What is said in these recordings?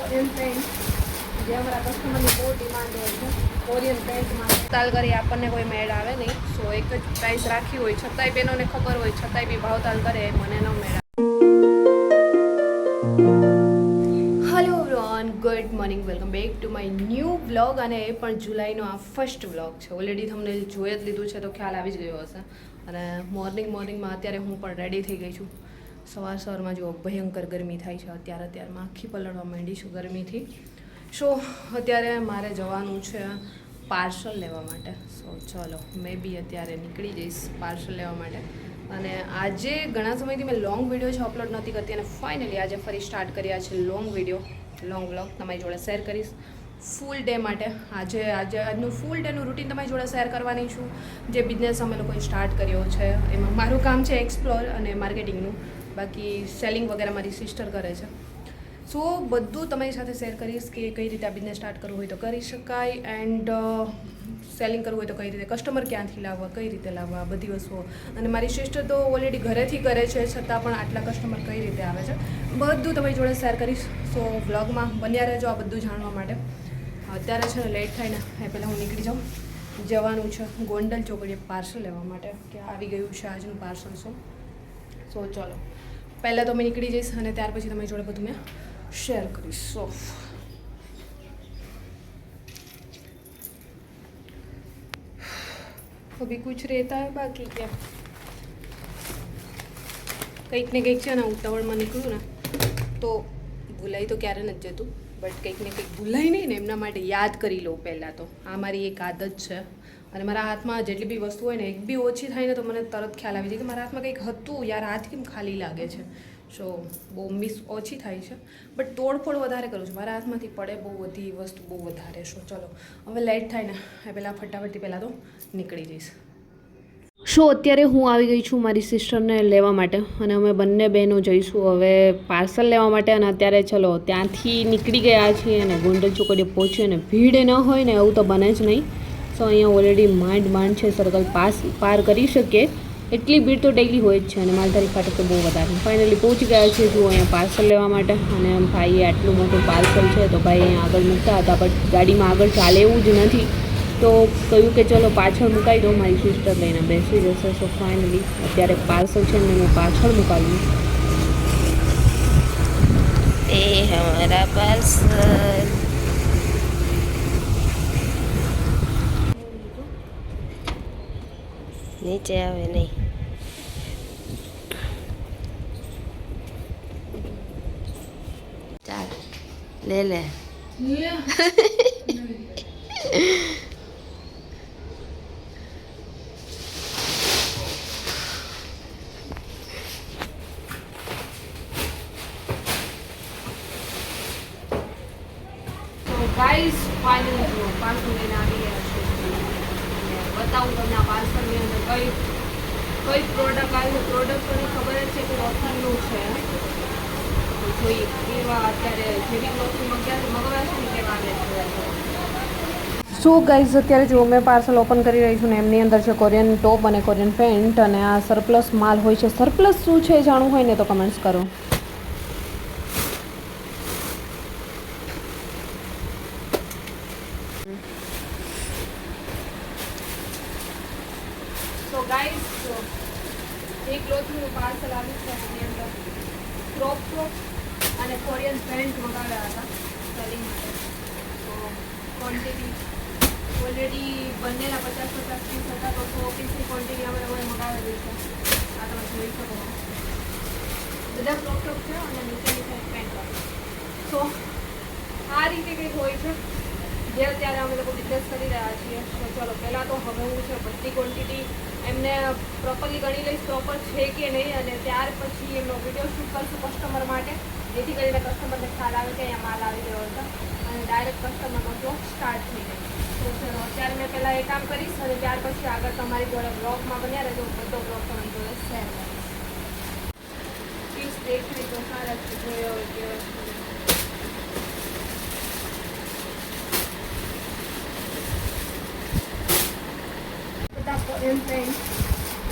Korean pant જે અમારા કસ્ટમરની બહુ ડિમાન્ડ હોય છે કોરિયન પેન્ટમાં તાલ કરી આપણને કોઈ મેળ આવે નહીં. સો એક જ પ્રાઇસ રાખી હોય છતાંય બહેનોને ખબર હોય છતાંય બી ભાવતાલ કરે મને ન મેળ આવે. Hello everyone, good morning, welcome back to my new vlog. અને એ પણ જુલાઈનો આ ફર્સ્ટ વ્લોગ છે. ઓલરેડી તમને જોઈ જ લીધું છે તો ખ્યાલ આવી જ ગયો હશે. અને મોર્નિંગમાં અત્યારે હું પણ રેડી થઈ ગઈ છું. સવારમાં જો ભયંકર ગરમી થાય છે. અત્યારમાં આખી પલળવા માંડી છું ગરમીથી. સો અત્યારે મારે જવાનું છે પાર્સલ લેવા માટે. સો ચલો મેં બી અત્યારે નીકળી જઈશ પાર્સલ લેવા માટે. અને આજે ઘણા સમયથી મેં લોંગ વિડીયો છે અપલોડ નથી કરતી અને ફાઇનલી આજે ફરી સ્ટાર્ટ કર્યા છે લોંગ વ્લોગ તમારી જોડે શેર કરીશ ફૂલ ડે માટે. આજનું ફૂલ ડેનું રૂટીન તમારી જોડે શેર કરવાની છું. જે બિઝનેસ અમે લોકોએ સ્ટાર્ટ કર્યો છે એમાં મારું કામ છે એક્સપ્લોર અને માર્કેટિંગનું. બાકી સેલિંગ વગેરે મારી સિસ્ટર કરે છે. સો બધું તમારી સાથે શેર કરીશ કે કઈ રીતે આ બિઝનેસ સ્ટાર્ટ કરવું હોય તો કરી શકાય, એન્ડ સેલિંગ કરવું હોય તો કઈ રીતે, કસ્ટમર ક્યાંથી લાવવા, કઈ રીતે લાવવા, બધી વસ્તુઓ. અને મારી સિસ્ટર તો ઓલરેડી ઘરેથી કરે છે છતાં પણ આટલા કસ્ટમર કઈ રીતે આવે છે બધું તમારી જોડે શેર કરીશ. સો વ્લોગમાં બન્યા રહેજો આ બધું જાણવા માટે. અત્યારે છે ને લેટ થાય ને એ પહેલાં હું નીકળી જાઉં. જવાનું છે ગોંડલ ચોકડીએ પાર્સલ લેવા માટે કે આવી ગયું છે આજનું પાર્સલ. સો ચલો પહેલાં તો મેં નીકળી જઈશ અને ત્યાર પછી તમારી જોડે બધું મેં શેર કરીશ. સો अभी कुछ रहता है बाकी क्या, કંઈક ને કંઈક છે ને ઉતાવળમાં નીકળું ને તો ભૂલાઈ તો ક્યારે નથી જતું, બટ કંઈક ને કંઈક ભૂલાય નહીં ને એમના માટે યાદ કરી લઉં પહેલાં તો. આ મારી એક આદત છે. અને મારા હાથમાં જેટલી બી વસ્તુ હોય ને એક બી ઓછી થાય ને તો મને તરત ખ્યાલ આવી જાય કે મારા હાથમાં કંઈક હતું યાર, હાથ કેમ ખાલી લાગે છે. સો બહુ મિસ ઓછી થાય છે બટ તોડફોડ વધારે કરું છું. મારા હાથમાંથી પડે બહુ બધી વસ્તુ બહુ વધારે. સો ચલો હવે લેટ થાય ને એ પહેલાં ફટાફટથી પહેલાં તો નીકળી જઈશ. સો અત્યારે હું આવી ગઈ છું મારી સિસ્ટરને લેવા માટે અને અમે બંને બહેનો જઈશું હવે પાર્સલ લેવા માટે. અને અત્યારે ચલો ત્યાંથી નીકળી ગયા છીએ અને ગોંડલ ચોકડીએ પહોંચીએ અને ભીડ ન હોય ને એવું તો બને જ નહીં. સો અહીંયા ઓલરેડી માંડ છે સર્કલ પાર કરી શકીએ એટલી ભીડ તો ડેઈલી હોય જ છે. અને માલધારી ફાટક તો બહુ વધારે. ફાઇનલી પહોંચી ગયા છે જો અહીંયા પાર્સલ લેવા માટે. અને ભાઈએ આટલું મોટું પાર્સલ છે તો ભાઈ અહીંયા આગળ મૂકતા હતા બટ ગાડીમાં આગળ ચાલે એવું જ નથી તો કહ્યું કે ચલો પાછળ મુકાઈ દો, મારી સિસ્ટર લઈને બેસી જશે. સો ફાઇનલી અત્યારે પાર્સલ છે ને મેં પાછળ મુકાવ્યું. એ હમારા પાર્સલ નીચે આવે નહીં. ચાલ લે ગાઈસ ફાઇનલી જો પાર્સલ લઈને આવી ગયા છે. બતાવું તમને આ પાર્સલની અંદર કઈ પ્રોડક્ટ આવ્યું. પ્રોડક્ટોની ખબર જ છે કે રોશનનું છે. તો જોઈએ કેવા અત્યારે જેવી વસ્તુ મંગાવ્યા છે ને કેવા આવે. સો ગાઈઝ અત્યારે જો મેં પાર્સલ ઓપન કરી રહી છું ને એમની અંદર છે કોરિયન ટોપ અને કોરિયન પેન્ટ. અને આ સરપ્લસ માલ હોય છે. સરપ્લસ શું છે જાણવું હોય ને તો કમેન્ટ્સ કરો. તો ગાઈઝ જો એક ક્લોથનું પાર્સલ આવ્યું છે એની અંદર ક્રોપ અને કોરિયન પેન્ટ મંગાવ્યા હતા સેલિંગ માટે. તો ક્વોન્ટિટી ઓલરેડી બંનેના 50 પીસ હતા તો 100 પીસની ક્વોન્ટિટી અમે લોકોએ મંગાવેલી છે. આ તમે જોઈ શકો બધા ક્રોપ છે અને નીચેની સાઈડ પેન્ટ હોય. સો આ રીતે કંઈક હોય છે જે અત્યારે અમે લોકો બિઝનેસ કરી રહ્યા છીએ. તો ચલો પહેલાં તો હવે હું છે બધી ક્વોન્ટિટી એમને પ્રોપરલી ગણી લઈશ પ્રોપર છે કે નહીં, અને ત્યાર પછી એમનો વિડીયો શૂટ કરશું કસ્ટમર માટે, જેથી કરીને કસ્ટમરને ખ્યાલ આવે કે અહીંયા માલ આવી ગયો હતો અને ડાયરેક્ટ કસ્ટમરનો બ્લોગ સ્ટાર્ટ થઈ જાય. તો ચલો અત્યારે મેં પહેલાં એ કામ કરીશ અને ત્યાર પછી આગળ તમારી જોડે બ્લોગમાં બન્યા રહેજો. બધો બ્લોગ તમારી જોડે શેર કરીશ. પીસ દેખાય તો સારા છે જોયો હોય કે કોરિયન પેન્ટ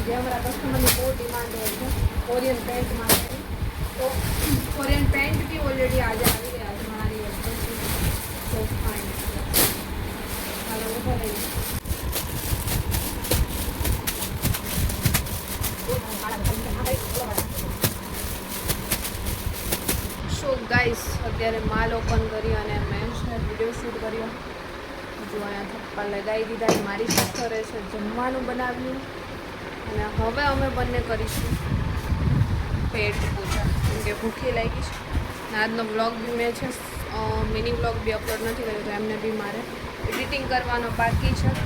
જે અમારા કસ્ટમરની બહુ ડિમાન્ડ હોય છે કોરિયન પેન્ટ માટેની. તો કોરિયન પેન્ટ બી ઓલરેડી આજે આવી ગયા છે મારી વસ્તુ. અત્યારે માલ ઓપન કરી અને મેં વિડીયો શૂટ કર્યો. જો અહીંયા થપ્પા લગાવી દીધા. મારી સિસ્ટરે છે જમવાનું બનાવ્યું અને હવે અમે બંને કરીશું પેટ પૂજા કેમ કે ભૂખી લાગી છે. અને આજનો વ્લોગ બી મેં છે મિની વ્લોગ બી અપલોડ નથી કર્યો તો એમને બી મારે એડિટિંગ કરવાનો બાકી છે.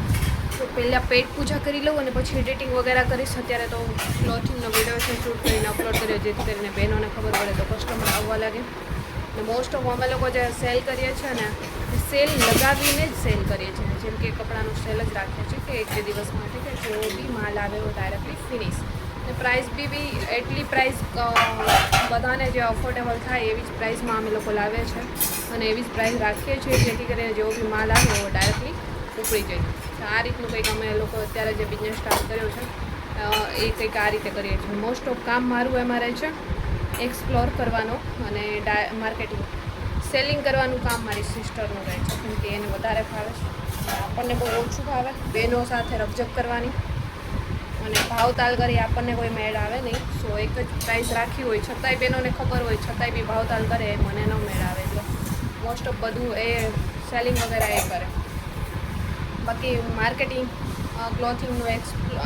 તો પહેલાં પેટ પૂજા કરી લઉં અને પછી એડિટિંગ વગેરે કરીશ. અત્યારે તો ક્લોથિંગનો વિડીયો છે શૂટ કરીને અપલોડ કર્યો જેથી કરીને બહેનોને ખબર પડે તો કસ્ટમર આવવા લાગે. અને મોસ્ટ ઓફ અમે લોકો જે સેલ કરીએ છીએ ને એ સેલ લગાવીને જ સેલ કરીએ છીએ. જેમ કે કપડાનું સેલ જ રાખીએ છીએ કે 1-2 દિવસ માટે કે જો બી માલ આવે એવો ડાયરેક્ટલી ફિનિશ. અને પ્રાઇસ બી એટલી પ્રાઇસ બધાને જે અફોર્ડેબલ થાય એવી જ પ્રાઇસમાં અમે લોકો લાવીએ છીએ અને એવી જ પ્રાઇસ રાખીએ છીએ જેથી કરીને જેવો બી માલ આવે એવો ડાયરેક્ટલી ઉપડી જાય. તો આ રીતનું કંઈક અમે લોકો અત્યારે જે બિઝનેસ સ્ટાર્ટ કર્યો છે એ કંઈક આ રીતે કરીએ છીએ. મોસ્ટ ઓફ કામ મારું એમાં રહે છે એક્સપ્લોર કરવાનો અને માર્કેટિંગ સેલિંગ કરવાનું કામ મારી સિસ્ટરનું રહે છે કેમ કે એને વધારે ફાવે છે. આપણને બહુ ઓછું ફાવે. બહેનો સાથે રકઝક કરવાની અને ભાવતાલ કરી આપણને કોઈ મેળ આવે નહીં. સો એક જ પ્રાઇસ રાખી હોય છતાંય બહેનોને ખબર હોય છતાંય બી ભાવતાલ કરે મને ન મેળ આવે. એટલે મોસ્ટ ઓફ બધું એ સેલિંગ વગેરે એ કરે. બાકી માર્કેટિંગ ક્લોથિંગનું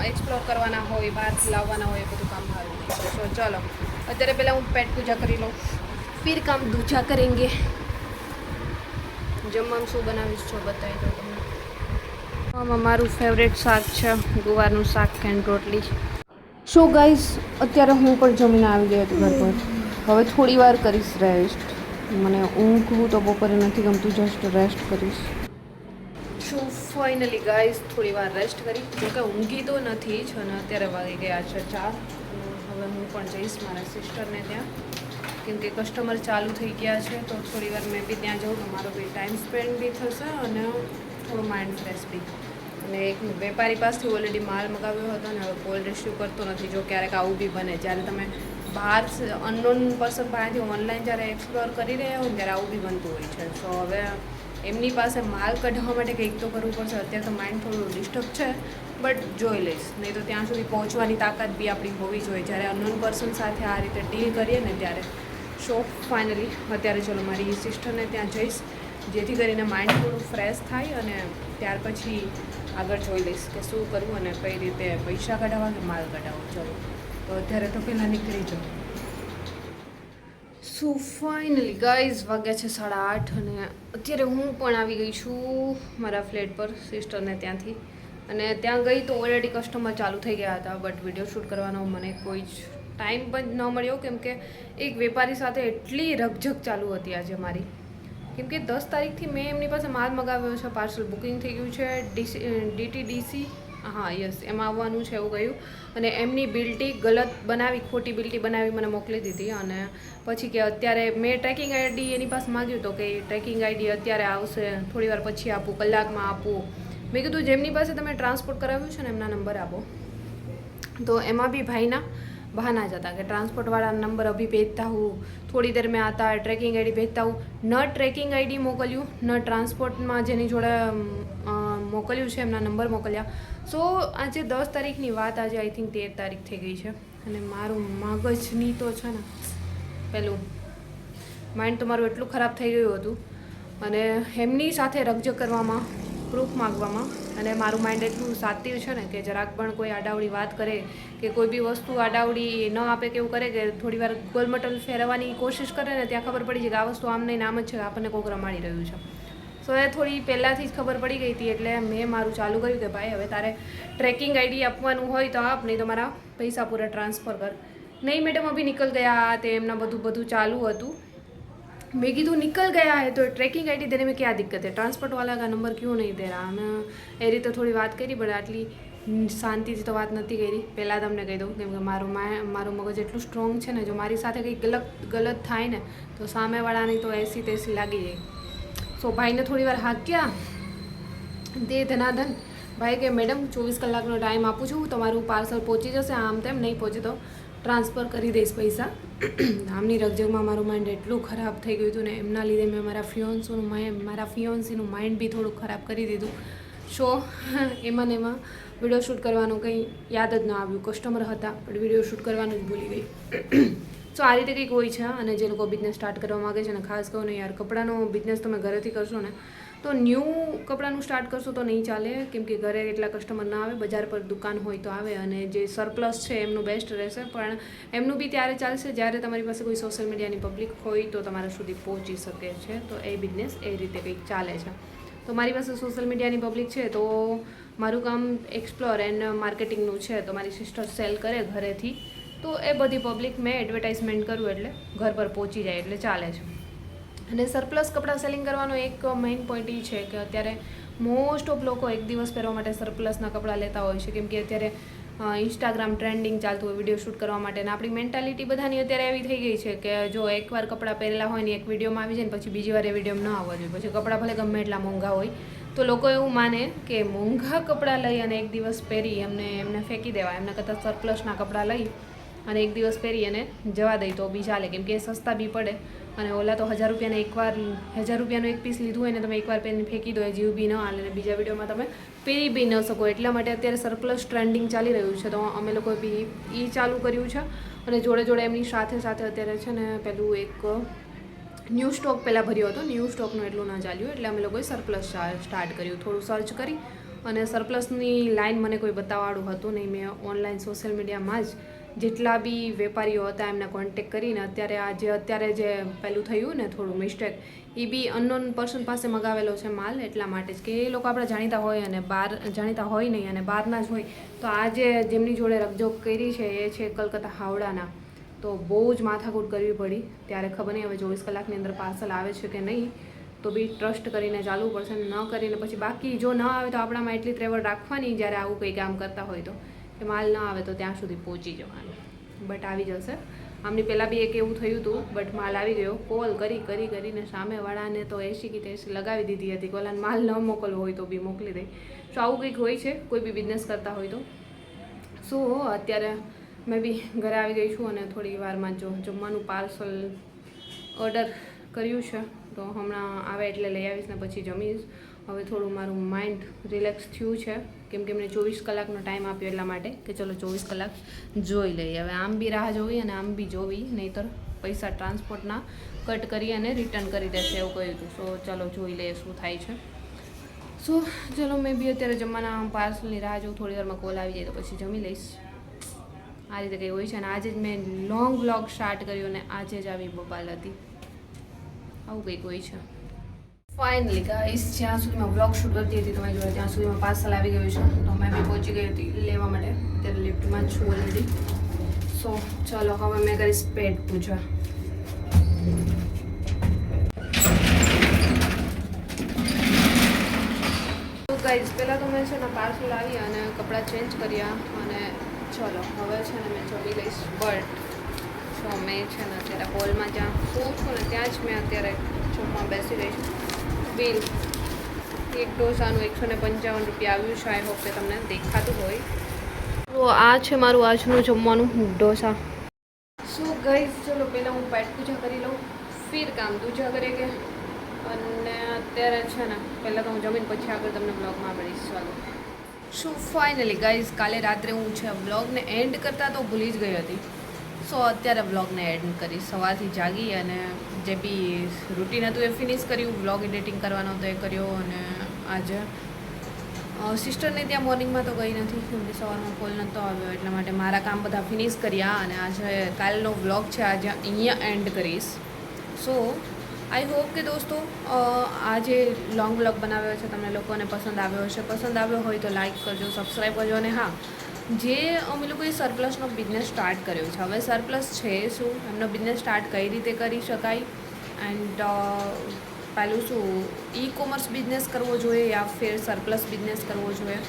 એક્સપ્લોર કરવાના હોય બહારથી લાવવાના હોય એ બધું કામ મારું છે. સો ચલો અત્યારે પહેલાં હું પેટ પૂજા કરી લઉં ફિર કામ દૂજા કરેંગે. જમવાનું શું બનાવીશ છો બતાવી દઉં તમને. આમાં મારું ફેવરેટ શાક છે ગુવારનું શાક એન્ડ રોટલી. સો ગાઈઝ અત્યારે હું પણ જમીને આવી ગઈ હતી ઘર પર. હવે થોડી વાર કરીશ રેસ્ટ. મને ઊંઘવું તો બપોરે નથી ગમતું જસ્ટ રેસ્ટ કરીશ. સો ફાઇનલી ગાઈઝ થોડી વાર રેસ્ટ કરી જોકે ઊંઘી તો નથી જ અને અત્યારે વાગી ગયા છે 4. હવે હું પણ જઈશ મારા સિસ્ટરને ત્યાં કેમ કે કસ્ટમર ચાલુ થઈ ગયા છે તો થોડી વાર મેં બી ત્યાં જાઉં તો મારો બી ટાઈમ સ્પેન્ડ બી થશે અને થોડું માઇન્ડ ફ્રેશ બી. અને એક વેપારી પાસેથી ઓલરેડી માલ મગાવ્યો હતો અને હવે કોલ રિસીવ કરતો નથી. જો ક્યારેક આવું બી બને જ્યારે તમે બહાર અનનોન પર્સન પાસેથી ઓનલાઈન જ્યારે એક્સપ્લોર કરી રહ્યા હોય ત્યારે આવું બી બનતું હોય છે. સો હવે એમની પાસે માલ કઢાવવા માટે કંઈક તો કરવું પડશે. અત્યારે તો માઇન્ડ થોડું ડિસ્ટર્બ છે બટ જોઈ લઈશ. નહીં તો ત્યાં સુધી પહોંચવાની તાકાત બી આપણી હોવી જોઈએ જ્યારે અનનોન પર્સન સાથે આ રીતે ડીલ કરીએ ને ત્યારે. સો ફાઇનલી અત્યારે ચલો મારી સિસ્ટરને ત્યાં જઈશ જેથી કરીને માઇન્ડ થોડું ફ્રેશ થાય અને ત્યાર પછી આગળ જોઈ લઈશ કે શું કરવું અને કઈ રીતે પૈસા કઢાવવા કે માલ કઢાવવો. ચલો તો અત્યારે તો પહેલાં નીકળી જાઉં. સો ફાઇનલી ગાઈઝ વાગ્યા છે 8:30 અને અત્યારે હું પણ આવી ગઈ છું મારા ફ્લેટ પર સિસ્ટરને ત્યાંથી. અને ત્યાં ગઈ તો ઓલરેડી કસ્ટમર ચાલુ થઈ ગયા હતા બટ વિડીયો શૂટ કરવાનો મને કોઈ જ ટાઈમ પણ ન મળ્યો કેમ કે એક વેપારી સાથે એટલી રકઝક ચાલુ હતી આજે મારી. કેમ કે 10 તારીખથી મેં એમની પાસે માલ મગાવ્યો છે. પાર્સલ બુકિંગ થઈ ગયું છે DTDC હા યસ એમાં આવવાનું છે એવું કહ્યું. અને એમની બિલ્ટી ગલત બનાવી ખોટી બિલ્ટી બનાવી મને મોકલી દીધી. અને પછી કે અત્યારે મેં ટ્રેકિંગ આઈડી એની પાસે માગ્યું તો કે ટ્રેકિંગ આઈડી અત્યારે આવશે થોડી વાર પછી આપું કલાકમાં આપું. મેં કીધું જેમની પાસે તમે ટ્રાન્સપોર્ટ કરાવ્યું છે ને એમના નંબર આપો. તો એમાં બી ભાઈના બહાના જ હતા કે ટ્રાન્સપોર્ટવાળા નંબર અભી ભેજતા હું થોડી દેર મેં આતા ટ્રેકિંગ આઈડી ભેજતા હું. ન ટ્રેકિંગ આઈડી મોકલ્યું ન ટ્રાન્સપોર્ટમાં જેની જોડે મોકલ્યું છે એમના નંબર મોકલ્યા. સો આજે 10 તારીખની વાત આજે આઈ થિંક 13 તારીખ થઈ ગઈ છે અને મારું મગજની તો છે ને પેલું માઇન્ડ તો મારું એટલું ખરાબ થઈ ગયું હતું અને એમની સાથે રકઝક કરવામાં પ્રૂફ માગવામાં અને મારું માઇન્ડ એટલું સાત્વિક છે ને કે જરાક પણ કોઈ આડાવડી વાત કરે કે કોઈ બી વસ્તુ આડાવડી ન આપે કે એવું કરે કે થોડી વાર ગોલમટલ ફેરવવાની કોશિશ કરે ને ત્યાં ખબર પડી જાય કે આ વસ્તુ આમ નહીં આમ જ છે આપણને કોક રમાડી રહ્યું છે. સો એ થોડી પહેલાંથી જ ખબર પડી ગઈ હતી એટલે મેં મારું ચાલુ કર્યું કે ભાઈ હવે તારે ટ્રેકિંગ આઈડી આપવાનું હોય તો આપ નહીં તો મારા પૈસા પૂરા ટ્રાન્સફર કર. નહીં મેડમ અભી નિકલ ગયા તે એમના બધું ચાલુ હતું. मैं कीधु निकल गया है तो ट्रैकिंग आईडी देने में क्या दिक्कत है ट्रांसपोर्ट वाला का नंबर क्यों नहीं दे रहा. मैं એ રીતે થોડી વાત કરી બટ આટલી શાંતિથી તો વાત નથી કરી. પહેલાં તમને કહી દઉં કેમ કે મારું મગજ એટલું સ્ટ્રોંગ છે ને જો મારી સાથે કંઈક ગલત થાય ને તો સામેવાળાની તો એસી તેસી લાગી જાય. સો ભાઈને થોડી વાર હાક્યા દે ધનાધન. ભાઈ કે મેડમ 24 કલાકનો ટાઈમ આપું છું તમારું પાર્સલ પહોંચી જશે આમ તેમ નહીં પહોંચે તો ટ્રાન્સફર કરી દઈશ પૈસા. આમની રકઝકમાં મારું માઇન્ડ એટલું ખરાબ થઈ ગયું હતું ને એમના લીધે મેં મારા ફિયોન્સીનું માઇન્ડ બી થોડું ખરાબ કરી દીધું. સો એમાં ને એમાં વિડીયો શૂટ કરવાનું કંઈ યાદ જ ન આવ્યું. કસ્ટમર હતા પણ વિડીયો શૂટ કરવાનું જ ભૂલી ગઈ. સો આ રીતે કંઈક હોય છે. અને જે લોકો બિઝનેસ સ્ટાર્ટ કરવા માગે છે ને, ખાસ કહું ને યાર, કપડાનો બિઝનેસ તમે ઘરેથી કરશો ને તો ન્યૂ કપડાનું સ્ટાર્ટ કરશો તો નહીં ચાલે, કેમ કે ઘરે એટલા કસ્ટમર ના આવે. બજાર પર દુકાન હોય તો આવે, અને જે સરપ્લસ છે એમનું બેસ્ટ રહેશે. પણ એમનું બી ત્યારે ચાલશે જ્યારે તમારી પાસે કોઈ સોશિયલ મીડિયાની પબ્લિક હોય તો તમારા સુધી પહોંચી શકે છે. તો એ બિઝનેસ એ રીતે કંઈક ચાલે છે. તો મારી પાસે સોશિયલ મીડિયાની પબ્લિક છે, તો મારું કામ એક્સપ્લોર એન્ડ માર્કેટિંગનું છે. તો મારી સિસ્ટર સેલ કરે ઘરેથી, તો એ બધી પબ્લિક મેં એડવર્ટાઇઝમેન્ટ કરું એટલે ઘર પર પહોંચી જાય એટલે ચાલે છે. અને સરપ્લસ કપડાં સેલિંગ કરવાનો એક મેઇન પોઈન્ટ એ છે કે અત્યારે મોસ્ટ ઓફ લોકો એક દિવસ પહેરવા માટે સરપ્લસના કપડાં લેતા હોય છે, કેમ કે અત્યારે ઇન્સ્ટાગ્રામ ટ્રેન્ડિંગ ચાલતું હોય વિડીયો શૂટ કરવા માટે. અને આપણી મેન્ટાલિટી બધાની અત્યારે એવી થઈ ગઈ છે કે જો એકવાર કપડાં પહેરેલા હોય ને એક વિડીયોમાં આવી જાય ને પછી બીજી વાર એ વિડીયોમાં ન આવવા જોઈએ. પછી કપડાં ભલે ગમે એટલા મોંઘા હોય તો લોકો એવું માને કે મોંઘા કપડાં લઈ અને એક દિવસ પહેરી એમને ફેંકી દેવા, એમના કરતાં સરપ્લસના કપડાં લઈ અને એક દિવસ પહેરી અને જવા દઈ તો બી ચાલે, કેમ કે એ સસ્તા બી પડે. અને ઓલા તો 1000 રૂપિયાનું એક પીસ લીધું હોય ને તમે એકવાર પહેરીને ફેંકી દો, એ જીવ બી ન હાલે ને બીજા વિડીયોમાં તમે પહેરી બી ન શકો. એટલા માટે અત્યારે સરપ્લસ ટ્રેન્ડિંગ ચાલી રહ્યું છે, તો અમે લોકોએ બી એ ચાલુ કર્યું છે. અને જોડે જોડે એમની સાથે અત્યારે છે ને પેલું એક ન્યૂ સ્ટોક પહેલાં ભર્યો હતો. ન્યૂ સ્ટોકનું એટલું ના ચાલ્યું એટલે અમે લોકોએ સરપ્લસ સ્ટાર્ટ કર્યું. થોડું સર્ચ કરી અને સરપ્લસની લાઈન મને કોઈ બતાવવાળું હતું નહીં. મેં ઓનલાઈન સોશિયલ મીડિયામાં જ જેટલા બી વેપારીઓ હતા એમને કોન્ટેક્ટ કરીને અત્યારે જે પેલું થયું ને થોડું મિસ્ટેક, એ બી અનનોન પર્સન પાસે મગાવેલો છે માલ. એટલા માટે જ કે એ લોકો આપણે જાણીતા હોય અને બહાર જાણીતા હોય નહીં અને બહારના જ હોય. તો આ જેમની જોડે રકજોક કરી છે એ છે કલકત્તા હાવડાના. તો બહુ જ માથાકૂટ કરવી પડી. ત્યારે ખબર નહીં હવે 24 કલાકની અંદર પાર્સલ આવે છે કે નહીં, તો બી ટ્રસ્ટ કરીને ચાલવું પડશે. ન કરીને પછી બાકી જો ન આવે તો આપણામાં એટલી ત્રેવડ રાખવાની જ્યારે આવું કંઈ કામ કરતા હોય તો કે માલ ન આવે તો ત્યાં સુધી પહોંચી જવાનું. બટ આવી જશે. આમની પહેલાં બી એક એવું થયું હતું, બટ માલ આવી ગયો. કોલ કરીને સામેવાળાને તો 80 કે 80 લગાવી દીધી હતી. કોલાને માલ ન મોકલવો હોય તો બી મોકલી દે. તો આવું કંઈક હોય છે કોઈ બી બિઝનેસ કરતા હોય તો. સો અત્યારે મેં બી ઘરે આવી ગઈ છું અને થોડી વારમાં જો જમવાનું પાર્સલ ઓર્ડર કર્યું છે, તો હમણાં આવે એટલે લઈ આવીશ ને પછી જમીશ. હવે થોડું મારું માઇન્ડ રિલેક્સ થયું છે, કેમ કે એમને 24 કલાકનો ટાઈમ આપ્યો એટલા માટે કે ચલો 24 કલાક જોઈ લઈએ. હવે આમ બી રાહ જોવી અને આમ બી જોવી, નહીંતર પૈસા ટ્રાન્સપોર્ટના કટ કરી અને રિટર્ન કરી દેશે એવું કહ્યું હતું. સો ચલો જોઈ લઈએ શું થાય છે. સો ચલો મેં બી અત્યારે જમવાના પાર્સલની રાહ જોઉં. થોડી વારમાં કોલ આવી જાય તો પછી જમી લઈશ. આ રીતે કંઈ હોય છે. અને આજે જ મેં લોંગ વ્લોગ સ્ટાર્ટ કર્યો અને આજે જ આવી બબાલ હતી. આવું કંઈક હોય છે. ફાઇનલી ગાઈસ, જ્યાં સુધીમાં વ્લોગ શૂટ કરતી હતી તમે જોડે ત્યાં સુધીમાં પાર્સલ આવી ગયું છે. તો મેં બી પહોંચી ગઈ હતી લેવા માટે. અત્યારે લિફ્ટમાં જ છું ઓલરેડી. સો ચલો હવે મેં કરીશ પેટ પૂજા. તો ગાઈસ પહેલાં તો મેં છે ને પાર્સલ આવી અને કપડાં ચેન્જ કર્યા અને ચલો હવે છે ને મેં જમી લઈશ. બટ સો મેં છે ને અત્યારે હોલમાં જ્યાં શું છું ને ત્યાં જ મેં અત્યારે જમવા બેસી રહી છું. બિલ એક ઢોસાનું 155 રૂપિયા આવ્યું છે. આઈ હોપ કે તમને દેખાતું હોય. તો આ છે મારું આજનું જમવાનું ઢોસા. સો ગાઈસ ચલો પહેલાં હું પેટ પૂજા કરી લઉં, ફિર કામ દૂજા કરે કે. અને અત્યારે છે ને પહેલાં તો હું જમીન પછી આગળ તમને બ્લોગમાં મળીશ. ચાલો. સો ફાઇનલી ગાઈઝ કાલે રાત્રે હું છે બ્લોગને એન્ડ કરતાં તો ભૂલી જ ગઈ હતી. સો અત્યારે બ્લોગને એન્ડ કરી. સવારથી જાગી અને જે બી રૂટીન હતું એ ફિનિશ કર્યું. બ્લોગ એડિટિંગ કરવાનો હતો એ કર્યો. અને આજે સિસ્ટરને ત્યાં મોર્નિંગમાં તો ગઈ નથી, કેમ કે સવારમાં કોલ નહોતો આવ્યો એટલા માટે મારા કામ બધા ફિનિશ કર્યા. અને આજે કાલનો વ્લોગ છે આજે અહીંયા એન્ડ કરીશ. સો આઈ હોપ કે દોસ્તો આ જે લોંગ વ્લોગ બનાવ્યો છે તમને લોકોને પસંદ આવ્યો હશે. પસંદ આવ્યો હોય તો લાઇક કરજો, સબસ્ક્રાઈબ કરજો. અને હા, જે અમે લોકોએ સરપ્લસનો બિઝનેસ સ્ટાર્ટ કર્યો છે, હવે સરપ્લસ છે શું, એમનો બિઝનેસ સ્ટાર્ટ કઈ રીતે કરી શકાય, એન્ડ પહેલું શું ઈ કોમર્સ બિઝનેસ કરવો જોઈએ યા ફિર સરપ્લસ બિઝનેસ કરવો જોઈએ,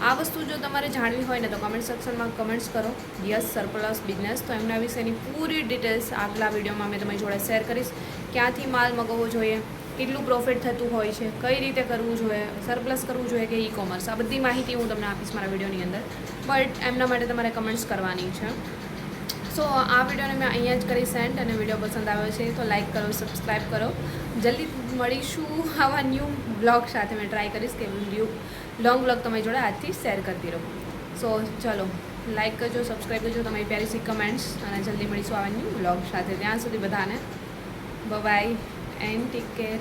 આ વસ્તુ જો તમારે જાણવી હોય ને તો કમેન્ટ સેક્શનમાં કમેન્ટ્સ કરો યસ સરપ્લસ બિઝનેસ. તો એમના વિશેની પૂરી ડિટેલ્સ આગલા વિડીયોમાં મેં તમારી જોડે શેર કરીશ. ક્યાંથી માલ મગાવવો જોઈએ, કેટલું પ્રોફિટ થતું હોય છે, કઈ રીતે કરવું જોઈએ, સરપ્લસ કરવું જોઈએ કે ઈ કોમર્સ, આ બધી માહિતી હું તમને આપીશ મારા વિડીયોની અંદર. બટ એમના માટે તમારે કમેન્ટ્સ કરવાની છે. સો આ વિડીયોને મેં અહીંયા જ કરી સેન્ડ. અને વિડીયો પસંદ આવ્યો છે તો લાઇક કરો, સબસ્ક્રાઈબ કરો. જલ્દી મળીશું આવા ન્યૂ બ્લોગ સાથે. મેં ટ્રાય કરીશ કે લોંગ બ્લોગ તમારી જોડે આજથી શેર કરતી રહું. સો ચલો લાઇક કરજો, સબસ્ક્રાઈબ કરજો, તમારી પ્યારી સી કમેન્ટ્સ, અને જલ્દી મળીશું આવા ન્યૂ વ્લોગ સાથે. ત્યાં સુધી બધાને બાય એન્ડ ટેક કેર.